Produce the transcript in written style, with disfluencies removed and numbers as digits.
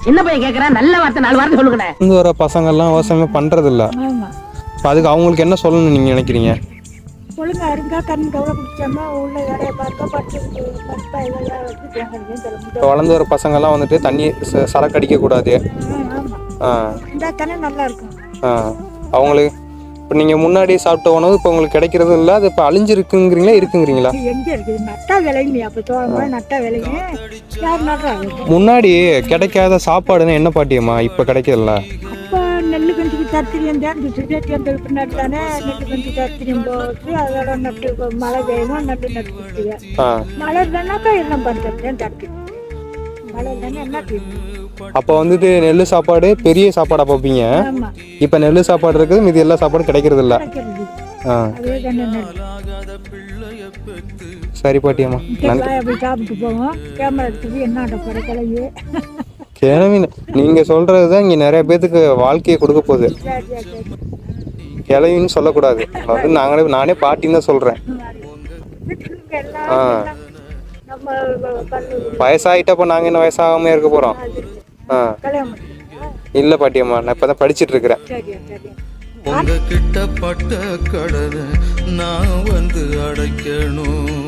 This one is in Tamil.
சின்ன பையன் கேக்குறேன், நல்ல வார்த்தை 4 வார்த்தை சொல்லுங்கண்ணே. இருந்து வர பசங்க எல்லாம் விவசாயமே பண்றது இல்ல. அதுக்கு அவங்களுக்கு என்ன சொல்லணும்னு நீங்க நினைக்கிறீங்க? ஒழுங்கா இருந்தா கண் கவலை குடிச்சாம உள்ள வேலையை பார்த்தா பட்டு இதெல்லாம் வச்சு தேங்கிறதுன்னு சொல்ல முடியும். இப்போ வளர்ந்து வர பசங்க எல்லாம் வந்துட்டு தண்ணி சரக்கு அடிக்க கூடாது. இந்த தானே நல்லா இருக்கும். அவங்களுக்கு இப்போ நீங்கள் முன்னாடி சாப்பிட்ட உணவு இப்போ உங்களுக்கு கிடைக்கிறது இல்லை, அது இப்போ அழிஞ்சிருக்குங்கிறீங்களா இருக்குங்கிறீங்களா? எங்கே இருக்குது? நட்டா விளையுங்க, அப்போ தோணும் நட்டா விளையுங்க. யார் நடுறாங்க? முன்னாடி கிடைக்காத சாப்பாடுன்னு என்ன பாட்டியம்மா இப்போ கிடைக்கிறதில்ல? அப்போ நெல் கஞ்சிக்கு தத்திரியம் தான் சுற்றி பின்னாடி தானே நெல் கஞ்சி தத்திரியம் போச்சு. அதோட நட்டு மழை பெய்யணும், நட்டு நட்டு மழை இல்லைன்னாக்கா எல்லாம் பண்ணுறது தட்டு மழை இல்லைன்னா என்ன? அப்போ வந்துட்டு நெல் சாப்பாடு பெரிய சாப்பாடா பார்ப்பீங்க. இப்போ நெல் சாப்பாடு இருக்குது, மீதி எல்லா சாப்பாடும் கிடைக்கிறது இல்லை. சரி பாட்டியம்மா, சாப்பிட்டு போவோம். கேமரா எடுத்துட்டு என்ன கிளம்பி கிழவி நீங்க சொல்றதுதான் இங்க நிறைய பேத்துக்கு வாழ்க்கையை கொடுக்க போகுது. கிழவின்னு சொல்லக்கூடாது, அது நானே பாட்டின்னு தான் சொல்றேன். வயசாயிட்டா அப்ப நாங்க என்ன வயசாகாம இருக்க போறோம்? இல்ல பாட்டியம்மா, நான் இப்பதான் படிச்சிட்டு இருக்கிறேன். உங்ககிட்ட பட்ட கடனை நான் வந்து அடைக்கணும்.